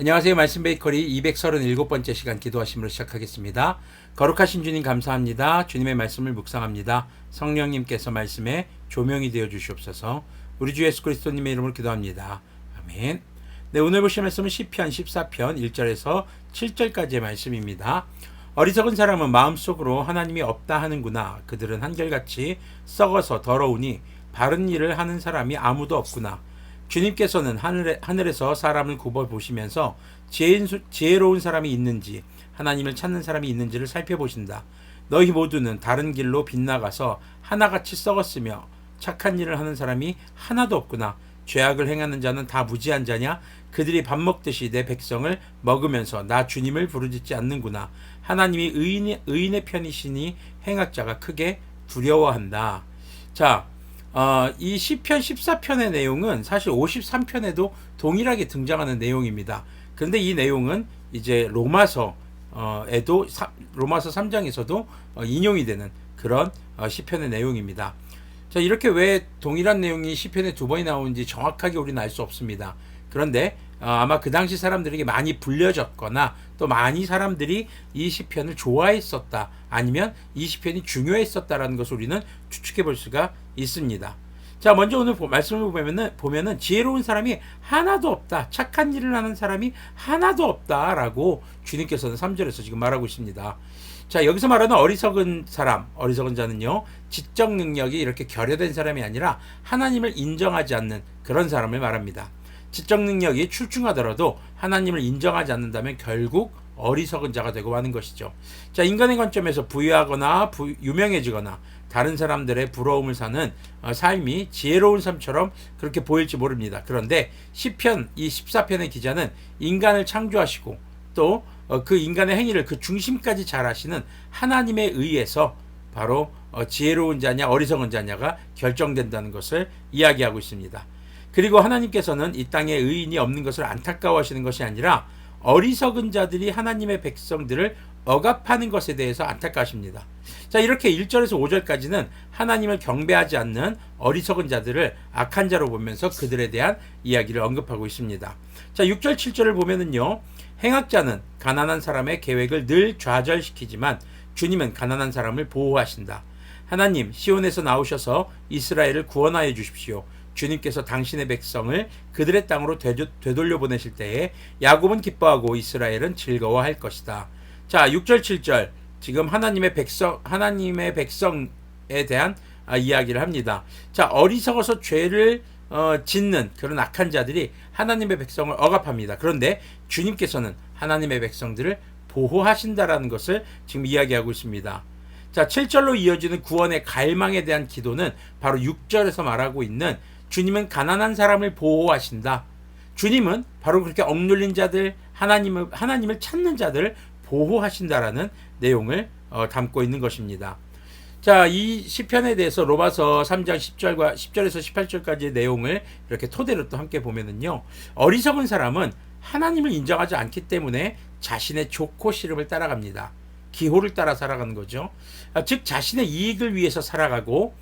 안녕하세요. 말씀 베이커리 237번째 시간 기도하심으로 시작하겠습니다. 거룩하신 주님 감사합니다. 주님의 말씀을 묵상합니다. 성령님께서 말씀에 조명이 되어 주시옵소서. 우리 주 예수 그리스도님의 이름으로 기도합니다. 아멘. 네, 오늘 보실 말씀은 시편 14편 1절에서 7절까지의 말씀입니다. 어리석은 사람은 마음속으로 하나님이 없다 하는구나. 그들은 한결같이 썩어서 더러우니 바른 일을 하는 사람이 아무도 없구나. 주님께서는 하늘에서 사람을 굽어보시면서 지혜로운 사람이 있는지 하나님을 찾는 사람이 있는지를 살펴보신다. 너희 모두는 다른 길로 빗나가서 하나같이 썩었으며 착한 일을 하는 사람이 하나도 없구나. 죄악을 행하는 자는 다 무지한 자냐? 그들이 밥 먹듯이 내 백성을 먹으면서 나 주님을 부르짖지 않는구나. 하나님이 의인의 편이시니 행악자가 크게 두려워한다. 자, 이 시편 14편의 내용은 사실 53편에도 동일하게 등장하는 내용입니다. 그런데 이 내용은 이제 로마서 3장에서도 인용이 되는 그런 시편의 내용입니다. 자, 이렇게 왜 동일한 내용이 시편에 두 번이 나오는지 정확하게 우리는 알 수 없습니다. 그런데 아마 그 당시 사람들에게 많이 불려졌거나 또 많이 사람들이 이 시편을 좋아했었다, 아니면 이 시편이 중요했었다라는 것을 우리는 추측해 볼 수가 있습니다. 자, 먼저 오늘 말씀을 보면은 지혜로운 사람이 하나도 없다, 착한 일을 하는 사람이 하나도 없다라고 주님께서는 3절에서 지금 말하고 있습니다. 자, 여기서 말하는 어리석은 자는요, 지적 능력이 이렇게 결여된 사람이 아니라 하나님을 인정하지 않는 그런 사람을 말합니다. 지적 능력이 출중하더라도 하나님을 인정하지 않는다면 결국 어리석은 자가 되고 마는 것이죠. 자, 인간의 관점에서 부유하거나 유명해지거나 다른 사람들의 부러움을 사는 삶이 지혜로운 삶처럼 그렇게 보일지 모릅니다. 그런데 시편 이 14편의 기자는 인간을 창조하시고 또 그 인간의 행위를 그 중심까지 잘 아시는 하나님에 의해서 바로 지혜로운 자냐 어리석은 자냐가 결정된다는 것을 이야기하고 있습니다. 그리고 하나님께서는 이 땅에 의인이 없는 것을 안타까워하시는 것이 아니라 어리석은 자들이 하나님의 백성들을 억압하는 것에 대해서 안타까워하십니다. 자, 이렇게 1절에서 5절까지는 하나님을 경배하지 않는 어리석은 자들을 악한 자로 보면서 그들에 대한 이야기를 언급하고 있습니다. 자, 6절 7절을 보면은요, 행악자는 가난한 사람의 계획을 늘 좌절시키지만 주님은 가난한 사람을 보호하신다. 하나님, 시온에서 나오셔서 이스라엘을 구원하여 주십시오. 주님께서 당신의 백성을 그들의 땅으로 되돌려 보내실 때에 야곱은 기뻐하고 이스라엘은 즐거워할 것이다. 자, 6절 7절 지금 하나님의 백성에 대한 이야기를 합니다. 자, 어리석어서 죄를 짓는 그런 악한 자들이 하나님의 백성을 억압합니다. 그런데 주님께서는 하나님의 백성들을 보호하신다라는 것을 지금 이야기하고 있습니다. 자, 7절로 이어지는 구원의 갈망에 대한 기도는 바로 6절에서 말하고 있는 주님은 가난한 사람을 보호하신다. 주님은 바로 그렇게 억눌린 자들, 하나님을 찾는 자들을 보호하신다라는 내용을 담고 있는 것입니다. 자, 이 시편에 대해서 로마서 3장 10절에서 18절까지의 내용을 이렇게 토대로 또 함께 보면은요, 어리석은 사람은 하나님을 인정하지 않기 때문에 자신의 좋고 싫음을 따라갑니다. 기호를 따라 살아가는 거죠. 즉 자신의 이익을 위해서 살아가고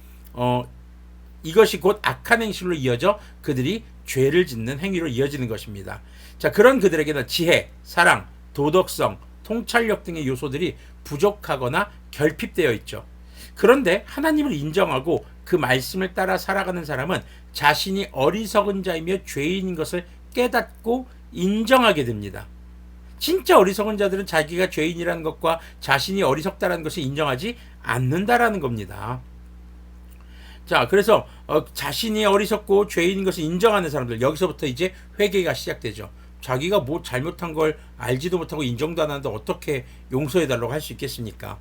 이것이 곧 악한 행실로 이어져 그들이 죄를 짓는 행위로 이어지는 것입니다. 자, 그런 그들에게는 지혜, 사랑, 도덕성, 통찰력 등의 요소들이 부족하거나 결핍되어 있죠. 그런데 하나님을 인정하고 그 말씀을 따라 살아가는 사람은 자신이 어리석은 자이며 죄인인 것을 깨닫고 인정하게 됩니다. 진짜 어리석은 자들은 자기가 죄인이라는 것과 자신이 어리석다라는 것을 인정하지 않는다라는 겁니다. 자, 그래서 자신이 어리석고 죄인인 것을 인정하는 사람들, 여기서부터 이제 회개가 시작되죠. 자기가 뭐 잘못한 걸 알지도 못하고 인정도 안 하는데 어떻게 용서해달라고 할 수 있겠습니까?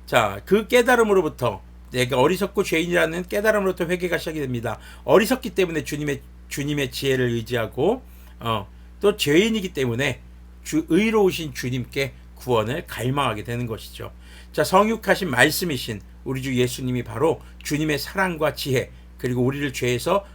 자, 그 깨달음으로부터, 내가 어리석고 죄인이라는 깨달음으로부터 회개가 시작이 됩니다. 어리석기 때문에 주님의 지혜를 의지하고 또 죄인이기 때문에 의로우신 주님께 구원을 갈망하게 되는 것이죠. 자, 성육하신 말씀이신 우리 주 예수님이 바로 주님의 사랑과 지혜, 그리고 우리를 죄에서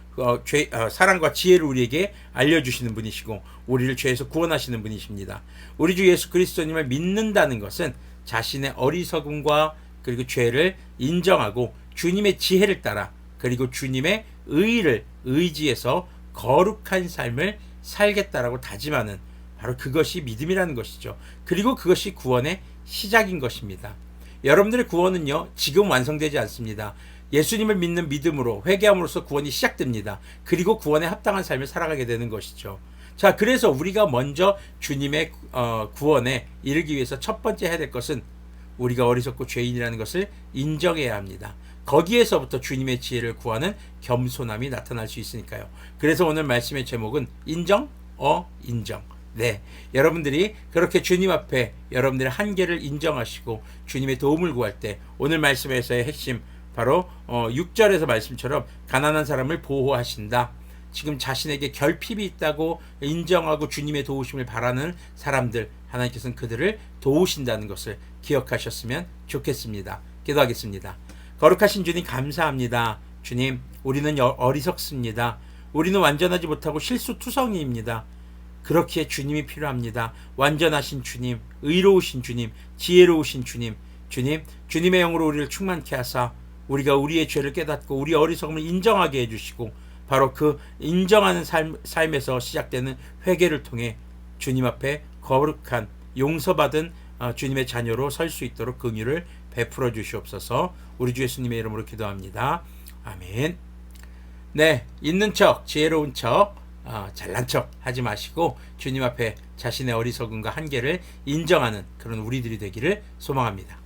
사랑과 지혜를 우리에게 알려주시는 분이시고 우리를 죄에서 구원하시는 분이십니다. 우리 주 예수 그리스도님을 믿는다는 것은 자신의 어리석음과 그리고 죄를 인정하고 주님의 지혜를 따라 그리고 주님의 의를 의지해서 거룩한 삶을 살겠다라고 다짐하는 바로 그것이 믿음이라는 것이죠. 그리고 그것이 구원의 시작인 것입니다. 여러분들의 구원은요, 지금 완성되지 않습니다. 예수님을 믿는 믿음으로 회개함으로써 구원이 시작됩니다. 그리고 구원에 합당한 삶을 살아가게 되는 것이죠. 자, 그래서 우리가 먼저 주님의 구원에 이르기 위해서 첫 번째 해야 될 것은 우리가 어리석고 죄인이라는 것을 인정해야 합니다. 거기에서부터 주님의 지혜를 구하는 겸손함이 나타날 수 있으니까요. 그래서 오늘 말씀의 제목은 인정? 인정. 네, 여러분들이 그렇게 주님 앞에 여러분들의 한계를 인정하시고 주님의 도움을 구할 때 오늘 말씀에서의 핵심 바로 6절에서 말씀처럼 가난한 사람을 보호하신다. 지금 자신에게 결핍이 있다고 인정하고 주님의 도우심을 바라는 사람들, 하나님께서는 그들을 도우신다는 것을 기억하셨으면 좋겠습니다. 기도하겠습니다. 거룩하신 주님 감사합니다. 주님, 우리는 어리석습니다. 우리는 완전하지 못하고 실수투성이입니다. 그렇기에 주님이 필요합니다. 완전하신 주님, 의로우신 주님, 지혜로우신 주님, 주님의 영으로 우리를 충만케 하사 우리가 우리의 죄를 깨닫고 우리의 어리석음을 인정하게 해주시고 바로 그 인정하는 삶에서 시작되는 회개를 통해 주님 앞에 거룩한 용서받은 주님의 자녀로 설 수 있도록 긍휼을 베풀어 주시옵소서. 우리 주 예수님의 이름으로 기도합니다. 아멘. 네, 있는 척, 지혜로운 척, 잘난 척 하지 마시고 주님 앞에 자신의 어리석음과 한계를 인정하는 그런 우리들이 되기를 소망합니다.